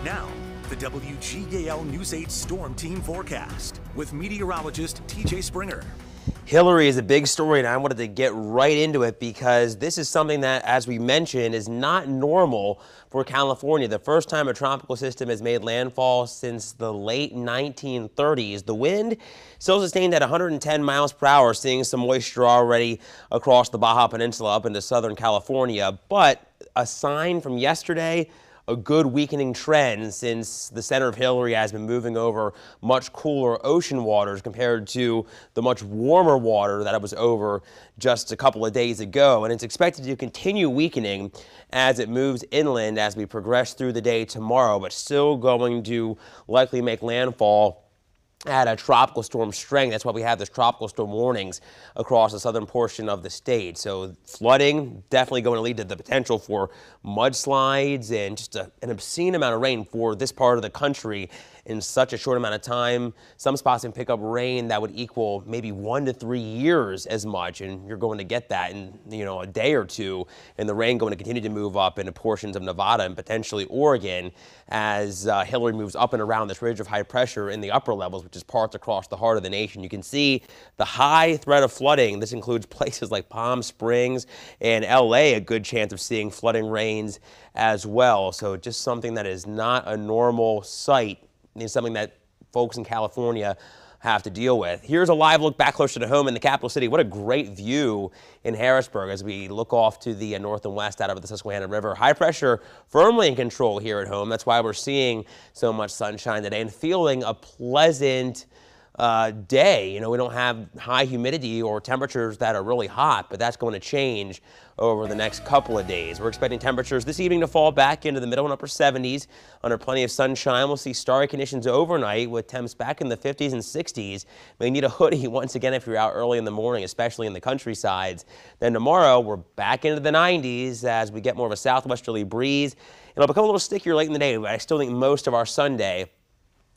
Now, the WGAL News 8 Storm Team forecast with meteorologist TJ Springer. Hilary is a big story, and I wanted to get right into it because this is something that, as we mentioned, is not normal for California. The first time a tropical system has made landfall since the late 1930s. The wind still sustained at 110 miles per hour, seeing some moisture already across the Baja Peninsula up into Southern California. But a sign from yesterday, a good weakening trend since the center of Hilary has been moving over much cooler ocean waters compared to the much warmer water that it was over just a couple of days ago. And it's expected to continue weakening as it moves inland as we progress through the day tomorrow, but still going to likely make landfall at a tropical storm strength. That's why we have this tropical storm warnings across the southern portion of the state. So flooding definitely going to lead to the potential for mudslides and just an obscene amount of rain for this part of the country in such a short amount of time. Some spots can pick up rain that would equal maybe 1 to 3 years as much, and you're going to get that in a day or two, and the rain going to continue to move up into portions of Nevada and potentially Oregon as Hilary moves up and around this ridge of high pressure in the upper levels, which is parts across the heart of the nation. You can see the high threat of flooding. This includes places like Palm Springs and LA, a good chance of seeing flooding rains as well. So just something that is not a normal sight. It's something that folks in California have to deal with. Here's a live look back closer to home in the capital city. What a great view in Harrisburg as we look off to the north and west out of the Susquehanna River. High pressure firmly in control here at home. That's why we're seeing so much sunshine today and feeling a pleasant day. We don't have high humidity or temperatures that are really hot, but that's going to change over the next couple of days. We're expecting temperatures this evening to fall back into the middle and upper 70s under plenty of sunshine. We'll see starry conditions overnight with temps back in the 50s and 60s. May need a hoodie once again if you're out early in the morning, especially in the countrysides. Then tomorrow we're back into the 90s as we get more of a southwesterly breeze. It'll become a little stickier late in the day, but I still think most of our Sunday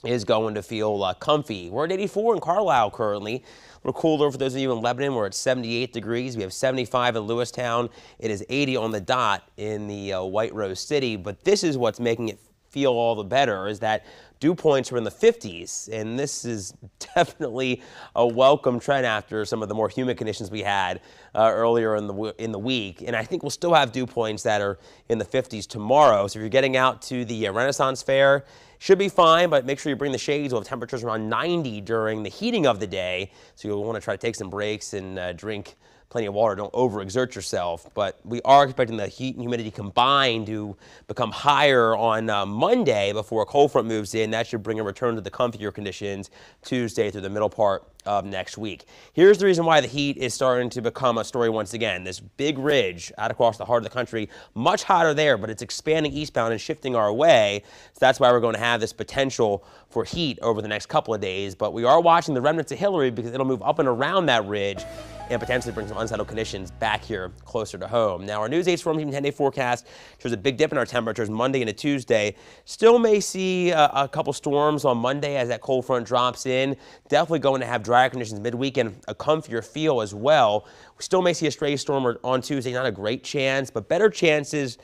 is going to feel comfy. We're at 84 in Carlisle currently. A little cooler for those of you in Lebanon. We're at 78 degrees. We have 75 in Lewistown. It is 80 on the dot in the White Rose City. But this is what's making it feel all the better, is that dew points are in the 50s, and this is definitely a welcome trend after some of the more humid conditions we had earlier in the week. And I think we'll still have dew points that are in the 50s tomorrow. So if you're getting out to the Renaissance Fair, should be fine, but make sure you bring the shades. We'll have temperatures around 90 during the heating of the day, so you'll want to try to take some breaks and drink plenty of water. Don't overexert yourself. But we are expecting the heat and humidity combined to become higher on Monday before a cold front moves in. That should bring a return to the comfier conditions Tuesday through the middle part of next week. Here's the reason why the heat is starting to become a story once again. This big ridge out across the heart of the country, much hotter there, but it's expanding eastbound and shifting our way. So that's why we're going to have this potential for heat over the next couple of days. But we are watching the remnants of Hilary because it'll move up and around that ridge and potentially bring some unsettled conditions back here closer to home. Now, our News 8 Storm Team 10-day forecast shows a big dip in our temperatures Monday into Tuesday. Still may see a couple storms on Monday as that cold front drops in. Definitely going to have drier conditions midweek and a comfier feel as well. We still may see a stray storm on Tuesday. Not a great chance, but better chances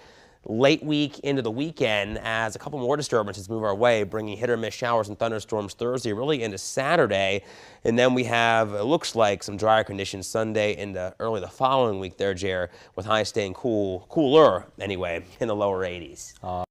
late week into the weekend as a couple more disturbances move our way, bringing hit or miss showers and thunderstorms Thursday, really into Saturday. And then we have, it looks like, some drier conditions Sunday into early the following week there, Jer, with highs staying cooler anyway, in the lower 80s.